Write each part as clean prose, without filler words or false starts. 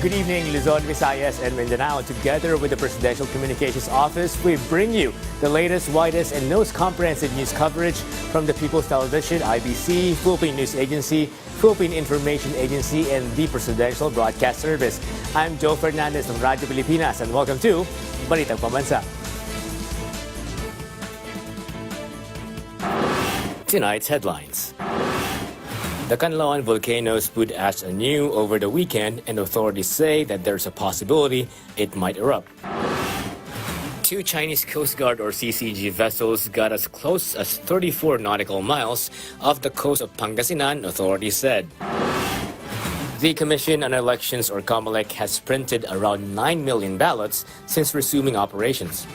Good evening, Luzon, Visayas, and Mindanao. Together with the Presidential Communications Office, we bring you the latest, widest, and most comprehensive news coverage from the People's Television, IBC, Philippine News Agency, Philippine Information Agency, and the Presidential Broadcast Service. I'm Joe Fernandez from Radyo Pilipinas, and welcome to Balitang Pambansa. Tonight's headlines. The Kanlaon volcano spewed ash anew over the weekend, and authorities say that there's a possibility it might erupt. 2 Chinese Coast Guard or CCG vessels got as close as 34 nautical miles off the coast of Pangasinan, authorities said. The Commission on Elections or COMELEC has printed around 9 million ballots since resuming operations.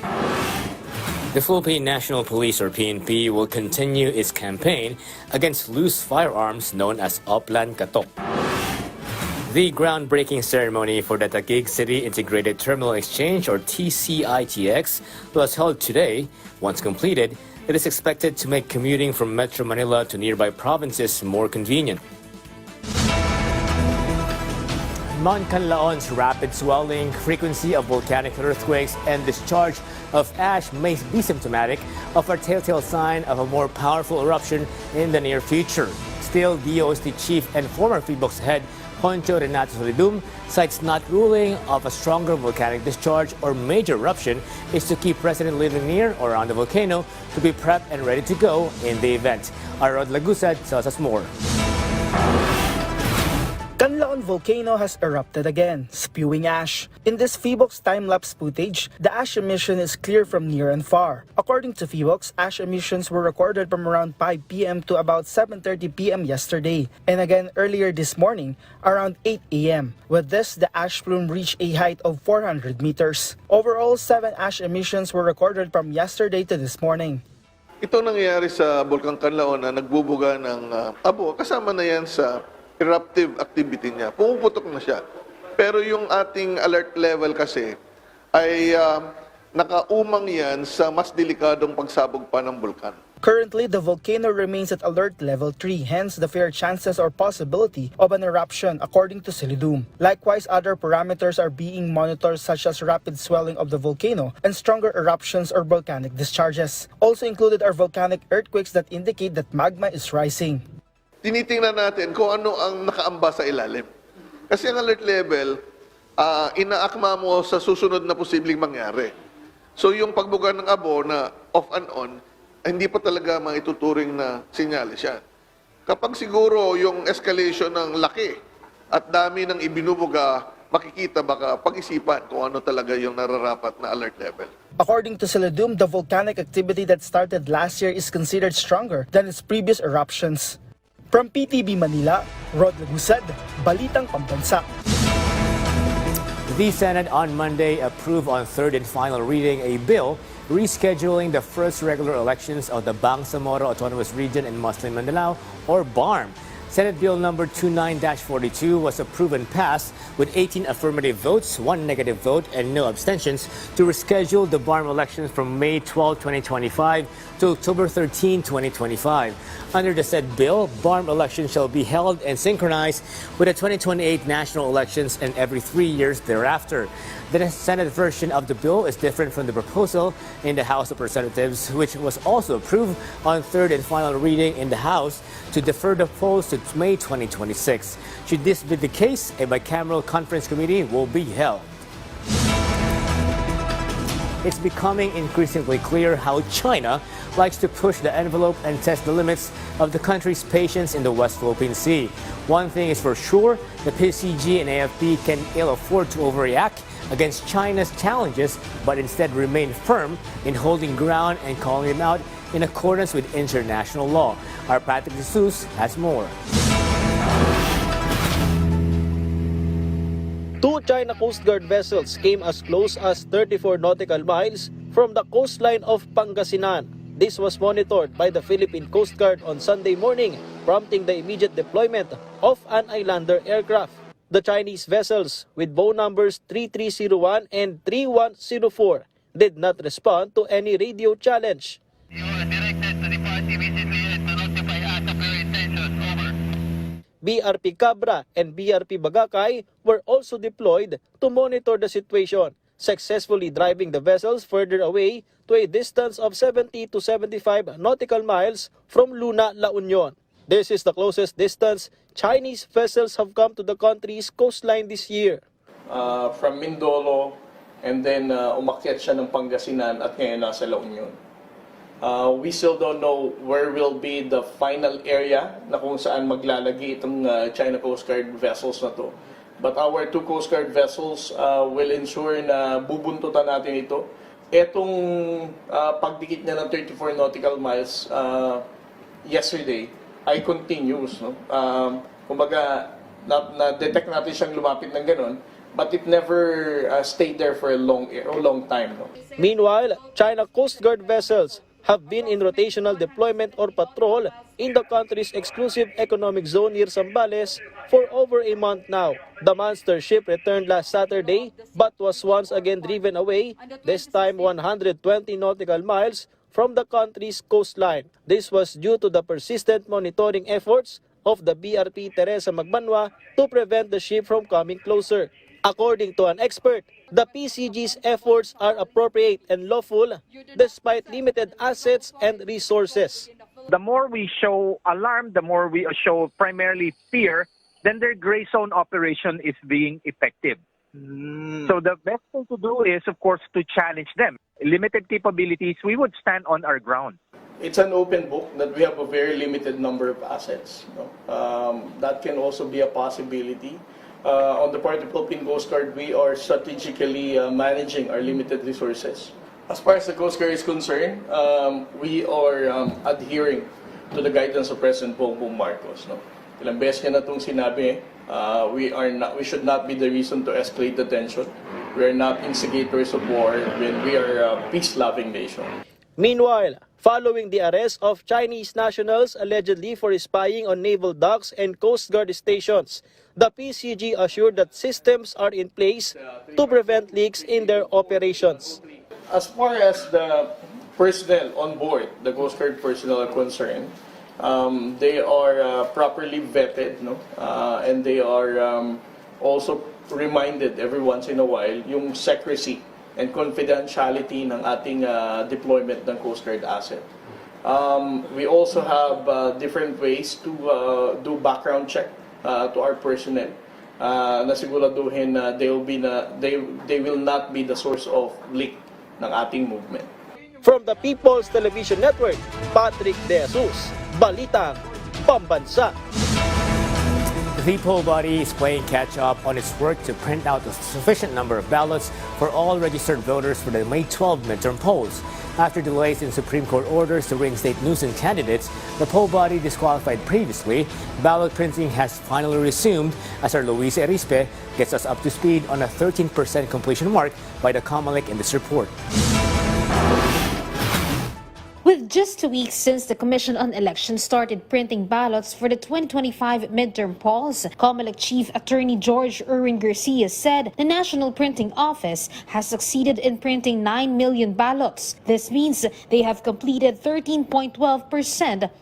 The Philippine National Police or PNP will continue its campaign against loose firearms known as Oplan Katok. The groundbreaking ceremony for the Taguig City Integrated Terminal Exchange or TCITX was held today. Once completed, it is expected to make commuting from Metro Manila to nearby provinces more convenient. Mount Kanlaon's rapid swelling, frequency of volcanic earthquakes, and discharge of ash may be symptomatic of a telltale sign of a more powerful eruption in the near future. Still, DOST chief and former PHIVOLCS head Honcho Renato Solidum cites not ruling of a stronger volcanic discharge or major eruption is to keep residents living near or around the volcano to be prepped and ready to go in the event. Arod Lagusad tells us more. Kanlaon volcano has erupted again, spewing ash. In this PHIVOLCS time-lapse footage, the ash emission is clear from near and far. According to PHIVOLCS, ash emissions were recorded from around 5 p.m. to about 7:30 p.m. yesterday, and again earlier this morning, around 8 a.m. With this, the ash plume reached a height of 400 meters. Overall, 7 ash emissions were recorded from yesterday to this morning. Ito nangyayari sa Bulkang Kanlaon na nagbubuga ng abo, kasama na yan sa eruptive activity niya. Pumuputok na siya. Pero yung ating alert level kasi ay nakaumang yan sa mas delikadong pagsabog pa ng bulkan. Currently, the volcano remains at alert level 3, hence the fair chances or possibility of an eruption according to Solidum. Likewise, other parameters are being monitored such as rapid swelling of the volcano and stronger eruptions or volcanic discharges. Also included are volcanic earthquakes that indicate that magma is rising. Tinitingnan natin kung ano ang nakaamba sa ilalim. Kasi ang alert level, inaakma mo sa susunod na posibleng mangyari. So yung pagbuga ng abo na off and on, hindi pa talaga maituturing na sinyalis yan. Kapag siguro yung escalation ng laki at dami ng ibinubuga, makikita baka pag-isipan kung ano talaga yung nararapat na alert level. According to Solidum, the volcanic activity that started last year is considered stronger than its previous eruptions. From PTV Manila, Rod Lagusad, Balitang Pambansa. The Senate on Monday approved on third and final reading a bill rescheduling the first regular elections of the Bangsamoro Autonomous Region in Muslim Mindanao, or BARMM. Senate Bill number 29-42 was approved and passed with 18 affirmative votes, 1 negative vote, and no abstentions to reschedule the BARMM elections from May 12, 2025 to October 13, 2025. Under the said bill, BARMM elections shall be held and synchronized with the 2028 national elections and every 3 years thereafter. The Senate version of the bill is different from the proposal in the House of Representatives, which was also approved on third and final reading in the House to defer the polls to May 2026. Should this be the case, a bicameral conference committee will be held. It's becoming increasingly clear how China likes to push the envelope and test the limits of the country's patience in the West Philippine Sea. One thing is for sure, the PCG and AFP can ill afford to overreact against China's challenges, but instead remain firm in holding ground and calling them out in accordance with international law. Our Patrick Jesus has more. 2 China Coast Guard vessels came as close as 34 nautical miles from the coastline of Pangasinan. This was monitored by the Philippine Coast Guard on Sunday morning, prompting the immediate deployment of an islander aircraft. The Chinese vessels, with bow numbers 3301 and 3104, did not respond to any radio challenge. You are directed to depart immediately and to notify us of your intentions. Over. BRP Cabra and BRP Bagakay were also deployed to monitor the situation, successfully driving the vessels further away to a distance of 70 to 75 nautical miles from Luna, La Union. This is the closest distance Chinese vessels have come to the country's coastline this year. From Mindolo, and then umakyat siya ng Pangasinan at ngayon nasa La Union. We still don't know where will be the final area na kung saan maglalagi itong China Coast Guard vessels na to. But our two Coast Guard vessels will ensure na bubuntutan natin ito. Etong pagdikit niya ng 34 nautical miles yesterday ay continuous. No? Kumbaga, na-detect natin siyang lumapit ng ganun, but it never stayed there for a long time. No? Meanwhile, China Coast Guard vessels have been in rotational deployment or patrol in the country's exclusive economic zone near Zambales for over a month now. The monster ship returned last Saturday but was once again driven away, this time 120 nautical miles from the country's coastline. This was due to the persistent monitoring efforts of the BRP Teresa Magbanwa to prevent the ship from coming closer. According to an expert, the PCG's efforts are appropriate and lawful despite limited assets and resources. The more we show alarm, the more we show primarily fear, then their gray zone operation is being effective. So the best thing to do is, of course, to challenge them. Limited capabilities, we would stand on our ground. It's an open book that we have a very limited number of assets. No? That can also be a possibility. On the part of the Philippine Coast Guard, we are strategically managing our limited resources. As far as the Coast Guard is concerned, we are adhering to the guidance of President Bongbong Marcos. No? Ilang beses niya na itong sinabi, we should not be the reason to escalate the tension. We are not instigators of war when we are a peace-loving nation. Meanwhile, following the arrest of Chinese nationals allegedly for spying on naval docks and Coast Guard stations, the PCG assured that systems are in place to prevent leaks in their operations. As far as the personnel on board, the Coast Guard personnel are concerned, they are properly vetted, no? And they are also reminded every once in a while yung secrecy and confidentiality ng ating deployment ng Coast Guard asset. We also have different ways to do background check to our personnel na siguraduhin na they will not be the source of leak ng ating movement. From the People's Television Network, Patrick De Jesus, Balitang Pambansa. The poll body is playing catch-up on its work to print out a sufficient number of ballots for all registered voters for the May 12 midterm polls. After delays in Supreme Court orders to reinstate nuisance candidates, the poll body disqualified previously, ballot printing has finally resumed as our Luis Erispe gets us up to speed on a 13% completion mark by the COMELEC in this report. With just 2 weeks since the Commission on Elections started printing ballots for the 2025 midterm polls, COMELEC Chief Attorney George Erwin Garcia said the National Printing Office has succeeded in printing 9 million ballots. This means they have completed 13.12%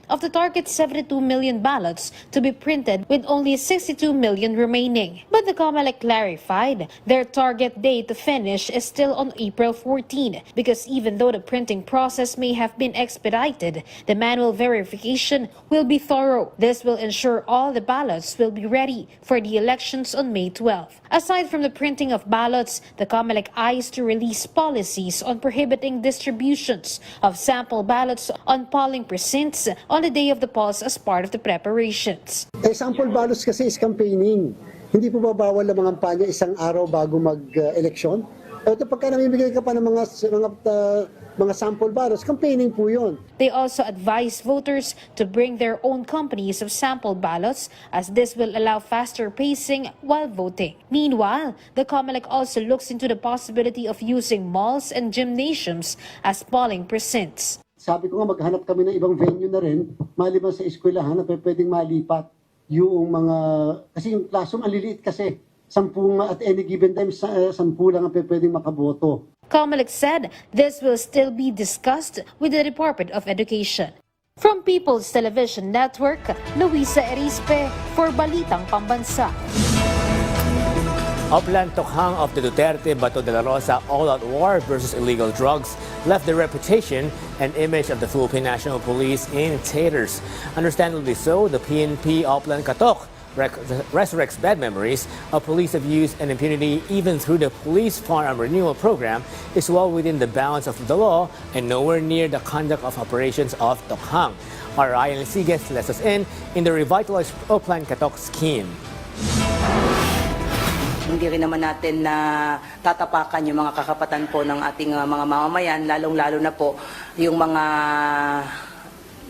of the target 72 million ballots to be printed, with only 62 million remaining. But the COMELEC clarified their target date to finish is still on April 14 because even though the printing process may have been expedited, the manual verification will be thorough. This will ensure all the ballots will be ready for the elections on May 12. Aside from the printing of ballots, the COMELEC eyes to release policies on prohibiting distributions of sample ballots on polling precincts on the day of the polls as part of the preparations. Sample ballots kasi is campaigning. Hindi po ba bawal ang mga kampanya isang araw bago mag-eleksyon? Ito pagka namimigay ka pa ng mga sample ballots, campaigning po yun. They also advise voters to bring their own companies of sample ballots as this will allow faster pacing while voting. Meanwhile, the COMELEC also looks into the possibility of using malls and gymnasiums as polling precincts. Sabi ko nga maghanap kami ng ibang venue na rin, maliban sa eskwelahan na pwedeng malipat yung mga, kasi yung classroom ang liliit kasi. 10 at any given time, 10 lang ang pwedeng makaboto. COMELEC said this will still be discussed with the Department of Education. From People's Television Network, Luisa Erispe for Balitang Pambansa. Upland Tokhang of the Duterte Bato de la Rosa all-out war versus illegal drugs left the reputation and image of the Philippine National Police in tatters. Understandably so, the PNP Upland Katok resurrects bad memories of police abuse and impunity even through the police firearm renewal program is well within the bounds of the law and nowhere near the conduct of operations of Tokhang. Our Ryan Sigues lets us in the revitalized Upland Katok scheme. Hindi rin naman natin na tatapakan yung mga kakapatan po ng ating mga mamamayan, lalong-lalo na po yung mga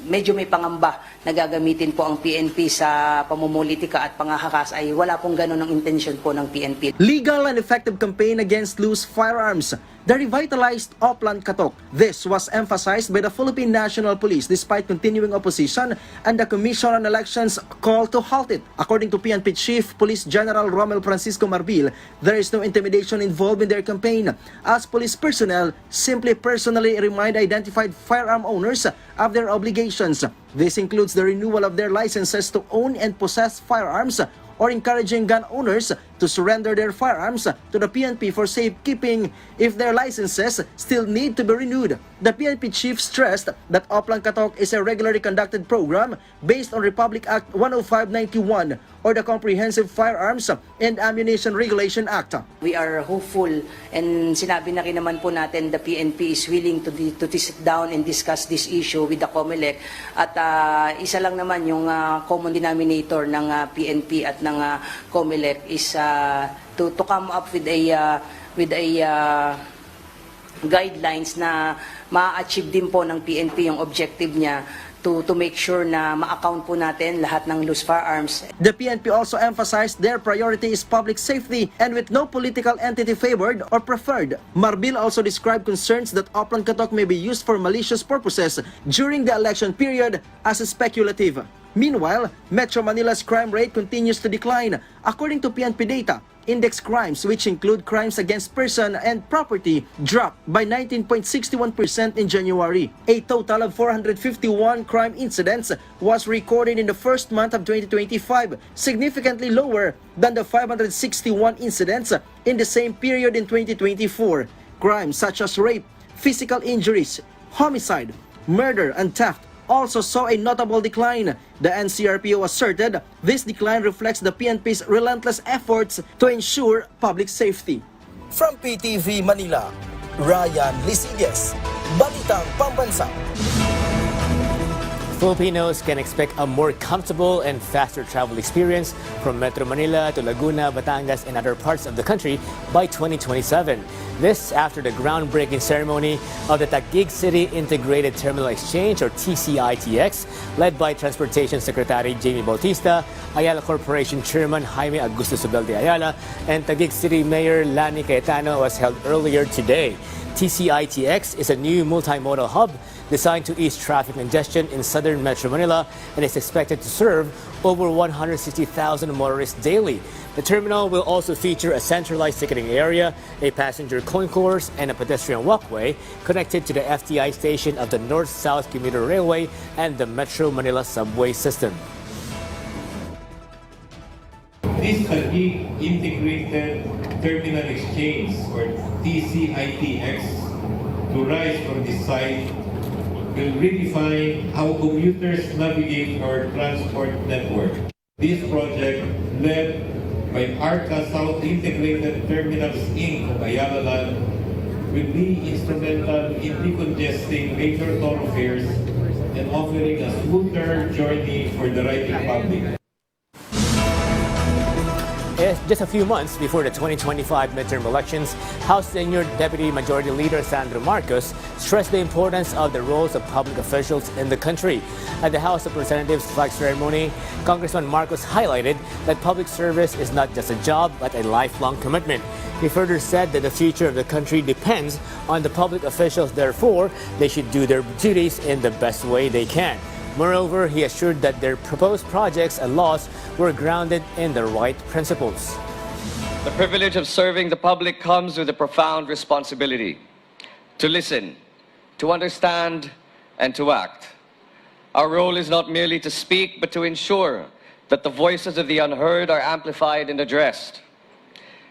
medyo may pangamba na gagamitin po ang PNP sa pamumulitika at pangahakas ay wala pong ganun ang intensyon po ng PNP. Legal and effective campaign against loose firearms. The revitalized Upland Katok. This was emphasized by the Philippine National Police despite continuing opposition and the Commission on Elections call to halt it. According to PNP Chief Police General Romel Francisco Marbil, there is no intimidation involved in their campaign as police personnel simply personally remind identified firearm owners of their obligations. This includes the renewal of their licenses to own and possess firearms or encouraging gun owners to surrender their firearms to the PNP for safekeeping if their licenses still need to be renewed. The PNP chief stressed that Upland Katok is a regularly conducted program based on Republic Act 10591 or the Comprehensive Firearms and Ammunition Regulation Act. We are hopeful and sinabi na rin naman po natin the PNP is willing to sit down and discuss this issue with the COMELEC at isa lang naman yung common denominator ng PNP at ng COMELEC is to come up with a guidelines na ma-achieve din po ng PNP yung objective niya to make sure na ma-account po natin lahat ng loose firearms. The PNP also emphasized their priority is public safety and with no political entity favored or preferred. Marbil also described concerns that Upland Katok may be used for malicious purposes during the election period as speculative. Meanwhile, Metro Manila's crime rate continues to decline. According to PNP data, index crimes, which include crimes against person and property, dropped by 19.61% in January. A total of 451 crime incidents was recorded in the first month of 2025, significantly lower than the 561 incidents in the same period in 2024. Crimes such as rape, physical injuries, homicide, murder, and theft also saw a notable decline. The NCRPO asserted this decline reflects the PNP's relentless efforts to ensure public safety. From PTV Manila, Ryan Lisiges, Balitang Pambansa. Filipinos can expect a more comfortable and faster travel experience from Metro Manila to Laguna, Batangas, and other parts of the country by 2027. This after the groundbreaking ceremony of the Taguig City Integrated Terminal Exchange, or TCITX, led by Transportation Secretary Jamie Bautista, Ayala Corporation Chairman Jaime Augusto Sobel de Ayala, and Taguig City Mayor Lani Cayetano was held earlier today. TCITX is a new multimodal hub designed to ease traffic congestion in southern Metro Manila and is expected to serve over 160,000 motorists daily. The terminal will also feature a centralized ticketing area, a passenger concourse, and a pedestrian walkway connected to the FTI station of the North-South Commuter Railway and the Metro Manila subway system. This Taguig Integrated Terminal Exchange, or TCITX, to rise from this site, will redefine how commuters navigate our transport network. This project, led by ARCA South Integrated Terminals Inc. of Ayala Land, will be instrumental in decongesting major thoroughfares and offering a smoother journey for the riding public. Just a few months before the 2025 midterm elections, House Senior Deputy Majority Leader Sandro Marcos stressed the importance of the roles of public officials in the country. At the House of Representatives flag ceremony, Congressman Marcos highlighted that public service is not just a job but a lifelong commitment. He further said that the future of the country depends on the public officials, therefore, they should do their duties in the best way they can. Moreover, he assured that their proposed projects and laws were grounded in the right principles. The privilege of serving the public comes with a profound responsibility to listen, to understand, and to act. Our role is not merely to speak, but to ensure that the voices of the unheard are amplified and addressed.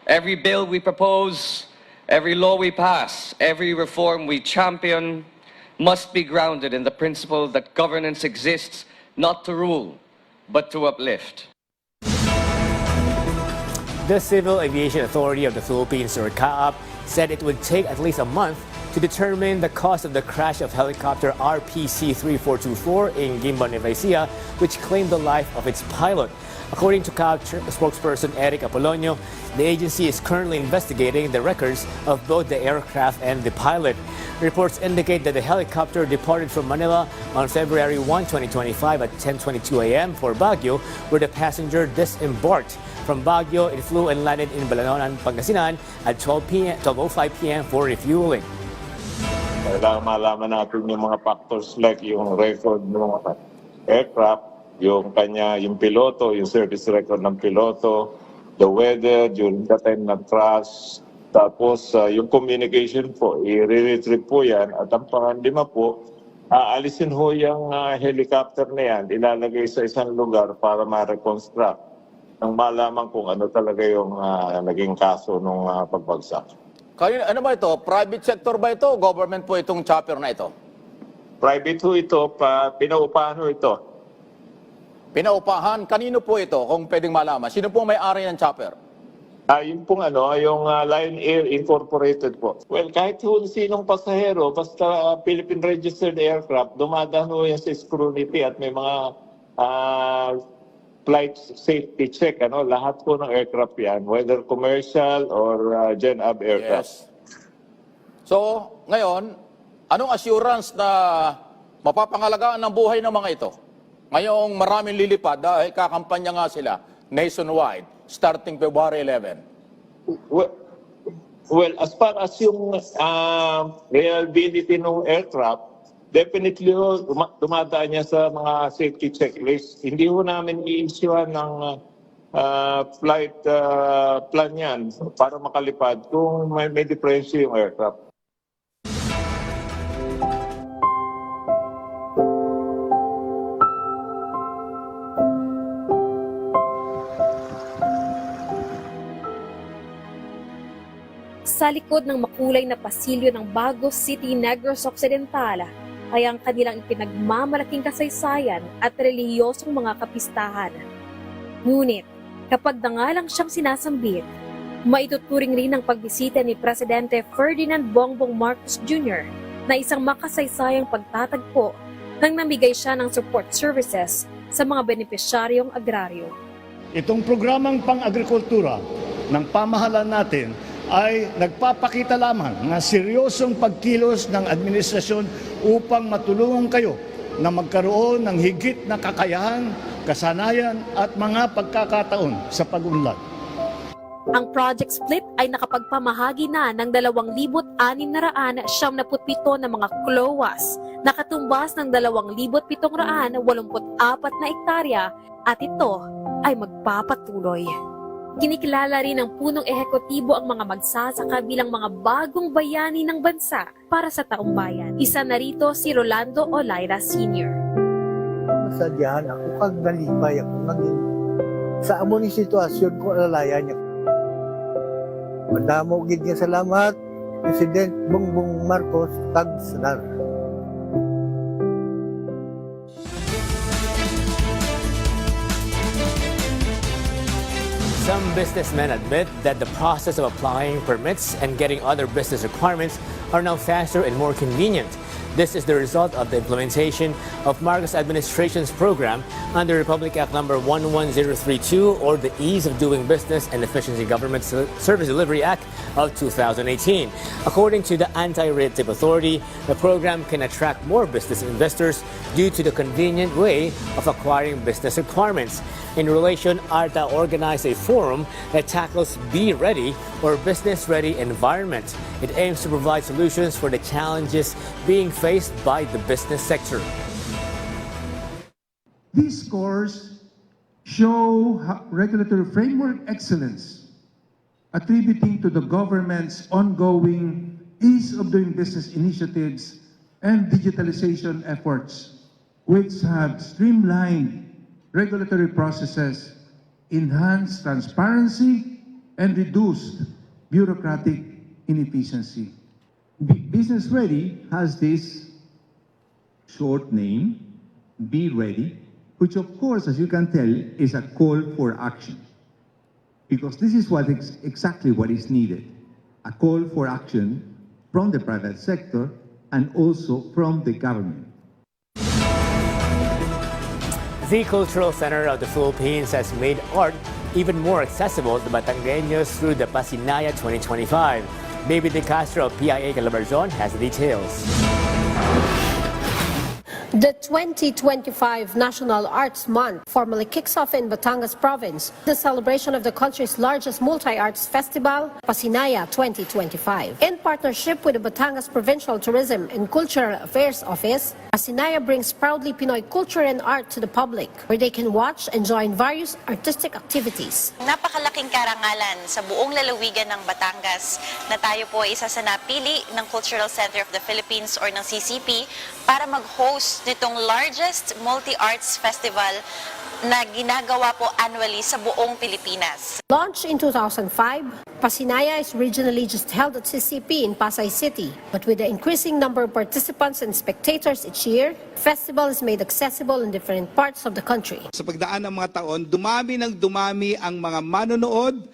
Every bill we propose, every law we pass, every reform we champion must be grounded in the principle that governance exists not to rule, but to uplift. The Civil Aviation Authority of the Philippines, or CAAP, said it would take at least a month to determine the cause of the crash of helicopter RPC-3424 in Guimba, Nueva Ecija, which claimed the life of its pilot. According to CAAP spokesperson Eric Apolonio, the agency is currently investigating the records of both the aircraft and the pilot. Reports indicate that the helicopter departed from Manila on February 1, 2025 at 10:22 a.m. for Baguio, where the passenger disembarked. From Baguio, it flew and landed in Balitang Pambansa at 12:05 p.m. for refueling. Kailangan malaman natin yung mga factors like yung record ng mga aircraft, yung piloto, yung service record ng piloto, the weather during the time ng crash, tapos yung communication po, i-retrieve po yan. At ang pang-lima po, aalisin ho yung helicopter na yan, ilalagay sa isang lugar para ma-reconstruct nang malaman kung ano talaga yung naging kaso ng pagbagsak. Ano ba ito? Private sector ba ito? Government po itong chopper na ito? Private ho ito, pinaupahan ho ito. Pinaupahan? Kanino po ito kung pwedeng malaman? Sino po may-ari ng chopper? Yung pong yung Lion Air Incorporated po. Well, kahit sinong pasahero, basta Philippine Registered Aircraft, dumadaan ho yan sa scrutiny at may mga flight safety check, lahat po ng aircraft yan, whether commercial or Gen Ab aircraft. Yes. So, ngayon, anong assurance na mapapangalagaan ng buhay ng mga ito? Ngayong maraming lilipad dahil kakampanya nga sila nationwide starting February 11. Well, as far as yung reliability ng aircraft, definitely dumadaan niya sa mga safety checklist. Hindi ho namin i-issue ng flight plan yan para makalipad kung may diferensya yung aircraft. Sa likod ng makulay na pasilyo ng Bago City, Negros Occidental, ay ang kanilang ipinagmamalaking kasaysayan at relihiyosong mga kapistahan. Ngunit, kapag dangalang siyang sinasambit, maituturing rin ang pagbisita ni Presidente Ferdinand Bongbong Marcos Jr. na isang makasaysayang pagtatagpo nang namigay siya ng support services sa mga benepisyaryong agraryo. Itong programang pang-agrikultura ng pamahalaan natin ay nagpapakita lamang ng seryosong pagkilos ng administrasyon upang matulungan kayo na magkaroon ng higit na kakayahan, kasanayan at mga pagkakataon sa pag-unlad. Ang project split ay nakapagpamahagi na ng 2,677 na mga klowas na katumbas ng 2,784 na ektarya at ito ay magpapatuloy. Kinikilala rin ng punong ehekutibo ang mga magsasaka bilang mga bagong bayani ng bansa para sa taong bayan. Isa na rito si Rolando Olaira Sr. Masadyahan ako kag nalipay ako naging sa amon ni sitwasyon ko alalayan niya. Madamo gid nga salamat President Bongbong Marcos kag Sanar. Some businessmen admit that the process of applying permits and getting other business requirements are now faster and more convenient. This is the result of the implementation of Marcos administration's program under Republic Act number 11032, or the Ease of Doing Business and Efficiency Government Service Delivery Act of 2018. According to the Anti-Red Tape Authority, the program can attract more business investors due to the convenient way of acquiring business requirements. In relation, ARTA organized a forum that tackles Be Ready or Business Ready Environment. It aims to provide solutions for the challenges being faced by the business sector. These scores show regulatory framework excellence, attributing to the government's ongoing ease of doing business initiatives and digitalization efforts which have streamlined regulatory processes, enhanced transparency, and reduced bureaucratic inefficiency. Business Ready has this short name, Be Ready, which of course, as you can tell, is a call for action. Because this is exactly what is needed, a call for action from the private sector and also from the government. The Cultural Center of the Philippines has made art even more accessible to Batangueños through the Pasinaya 2025. Baby De Castro of PIA Calabarzon has the details. The 2025 National Arts Month formally kicks off in Batangas Province, the celebration of the country's largest multi-arts festival, Pasinaya 2025. In partnership with the Batangas Provincial Tourism and Cultural Affairs Office, Pasinaya brings proudly Pinoy culture and art to the public, where they can watch and join various artistic activities. Napakalaking karangalan sa buong lalawigan ng Batangas na tayo po ay isa sa napili ng Cultural Center of the Philippines or ng CCP para mag-host nitong largest multi-arts festival na ginagawa po annually sa buong Pilipinas. Launched in 2005, Pasinaya is originally just held at CCP in Pasay City. But with the increasing number of participants and spectators each year, the festival is made accessible in different parts of the country. Sa pagdaan ng mga taon, dumami ng dumami ang mga manonood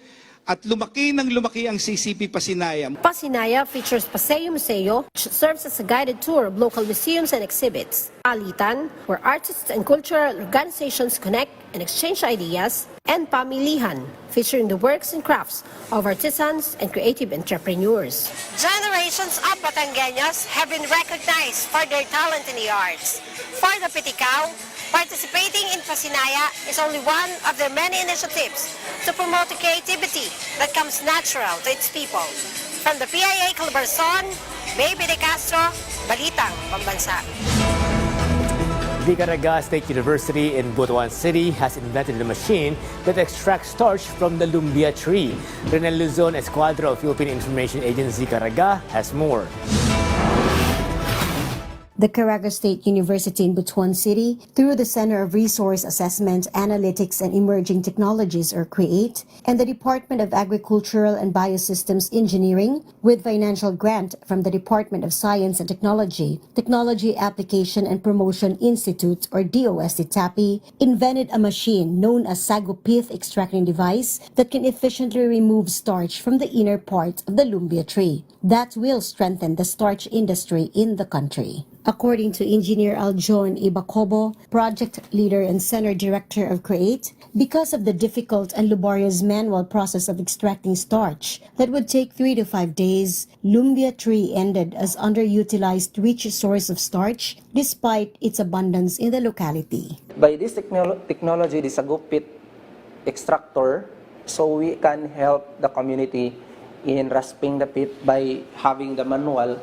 at lumaki ng lumaki ang CCP Pasinaya. Pasinaya features Paseo Museo, which serves as a guided tour of local museums and exhibits. Alitan, where artists and cultural organizations connect and exchange ideas. And Pamilihan, featuring the works and crafts of artisans and creative entrepreneurs. Generations of Batangueños have been recognized for their talent in the arts. For the Piticao, participating in Pasinaya is only one of their many initiatives to promote the creativity that comes natural to its people. From the PIA Calabarzon, Baby De Castro, Balitang Pambansa. The Caraga State University in Butuan City has invented a machine that extracts starch from the lumbia tree. Renel Luzon Escuadra of Philippine Information Agency Caraga has more. The Caraga State University in Butuan City, through the Center of Resource Assessment, Analytics and Emerging Technologies, or CREATE, and the Department of Agricultural and Biosystems Engineering, with financial grant from the Department of Science and Technology, Technology Application and Promotion Institute, or DOST-TAPI, invented a machine known as Sagupith extracting device that can efficiently remove starch from the inner part of the lumbia tree. That will strengthen the starch industry in the country. According to Engineer Aljon Ibacobo, project leader and center director of CREATE, because of the difficult and laborious manual process of extracting starch that would take 3 to 5 days, lumbia tree ended as underutilized rich source of starch despite its abundance in the locality. By this technology, the Sagupit extractor, so we can help the community in rasping the pit by having the manual,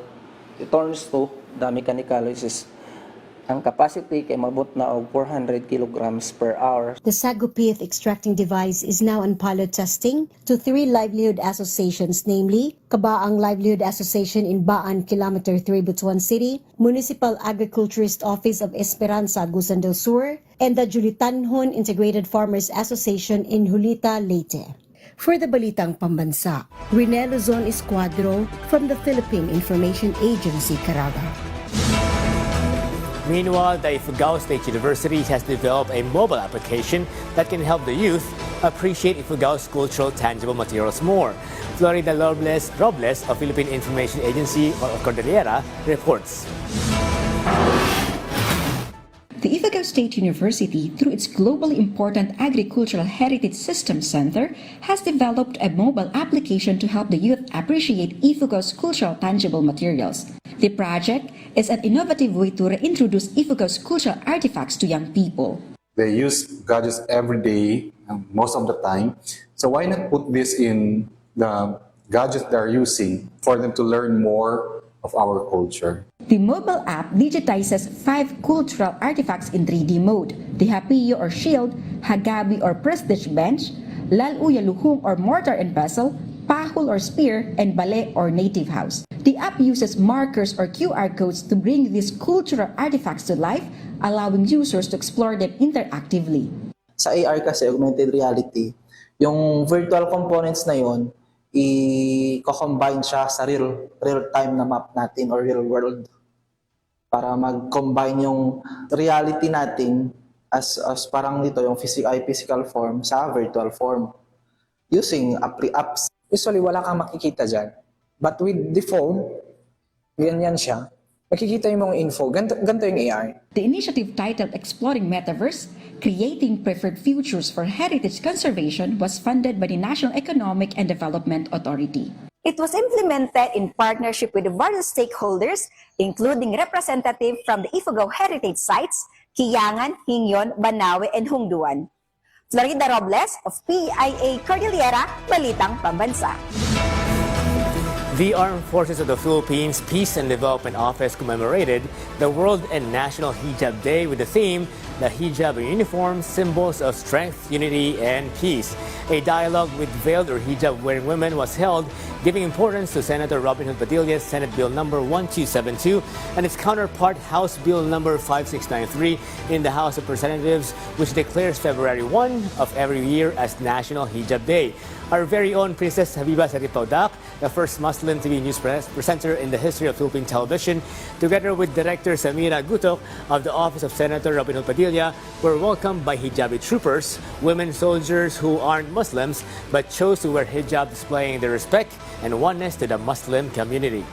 it turns to the mechanical, which is ang capacity kay mabot na og 400 kilograms per hour. The Sagupith extracting device is now on pilot testing to 3 livelihood associations, namely Kabaang Livelihood Association in Baan, Kilometer 3, Butuan City, Municipal Agriculturist Office of Esperanza, Agusan del Sur, and the Julitanhon Integrated Farmers Association in Julita, Leyte. For the Balitang Pambansa, Renel Luzon Escuadro from the Philippine Information Agency, Caraga. Meanwhile, the Ifugao State University has developed a mobile application that can help the youth appreciate Ifugao's cultural tangible materials more. Florida Robles of Philippine Information Agency of Cordillera reports. The Ifugao State University, through its globally important Agricultural Heritage System Center, has developed a mobile application to help the youth appreciate Ifugao's cultural tangible materials. The project is an innovative way to reintroduce Ifugao's cultural artifacts to young people. They use gadgets every day, most of the time. So why not put this in the gadgets they're using for them to learn more of our culture? The mobile app digitizes 5 cultural artifacts in 3D mode: the hapillo or shield, hagabi or prestige bench, laluya luhong or mortar and pestle, pahul or spear, and bale or native house. The app uses markers or QR codes to bring these cultural artifacts to life, allowing users to explore them interactively. Sa AR kasi, augmented reality, yung virtual components na yon i-combine siya sa real-time na map natin or real world para mag-combine yung reality natin as parang dito yung physical form sa virtual form using apps. Usually wala kang makikita dyan. But with the phone, yan siya. Makikita yung mga info. Ganito yung AR. The initiative titled Exploring Metaverse, Creating Preferred Futures for Heritage Conservation was funded by the National Economic and Development Authority. It was implemented in partnership with various stakeholders, including representatives from the Ifugao Heritage Sites, Kiyangan, Hingyon, Banawe, and Hungduan. Florida Robles of PIA Cordillera, Balitang Pambansa. The Armed Forces of the Philippines Peace and Development Office commemorated the World and National Hijab Day with the theme, The Hijab Uniform, Symbols of Strength, Unity, and Peace. A dialogue with veiled or hijab-wearing women was held, giving importance to Senator Robin Hood Padilla's Senate Bill number 1272 and its counterpart House Bill number 5693 in the House of Representatives, which declares February 1 of every year as National Hijab Day. Our very own Princess Habiba Saripaudak, the first Muslim TV news presenter in the history of Philippine television, together with Director Samira Gutok of the Office of Senator Robin Hood Padilla, were welcomed by hijabi troopers, women soldiers who aren't Muslims but chose to wear hijab, displaying their respect and oneness to the Muslim community.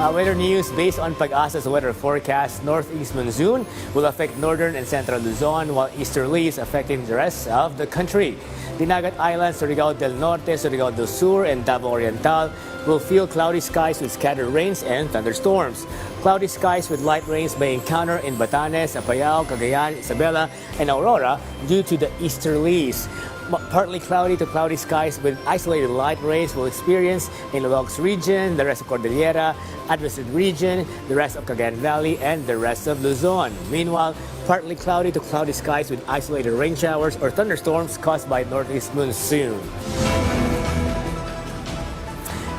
Weather news based on Pag-asa's weather forecast, northeast monsoon will affect northern and central Luzon, while easterlies affecting the rest of the country. Dinagat Islands, Surigao del Norte, Surigao del Sur, and Davao Oriental will feel cloudy skies with scattered rains and thunderstorms. Cloudy skies with light rains may encounter in Batanes, Apayao, Cagayan, Isabela, and Aurora due to the easterlies. Partly cloudy to cloudy skies with isolated light rains will experience in Luogs region, the rest of Cordillera, Administrative region, the rest of Cagayan Valley, and the rest of Luzon. Meanwhile, partly cloudy to cloudy skies with isolated rain showers or thunderstorms caused by northeast monsoon.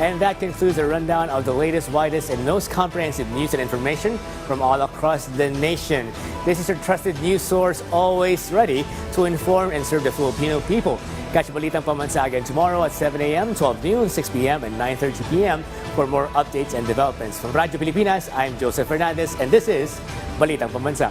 And that concludes the rundown of the latest, widest, and most comprehensive news and information from all across the nation. This is your trusted news source, always ready to inform and serve the Filipino people. Catch Balitang Pambansa again tomorrow at 7 a.m., 12 noon, 6 p.m., and 9:30 p.m. for more updates and developments. From Radyo Pilipinas, I'm Joseph Fernandez, and this is Balitang Pambansa.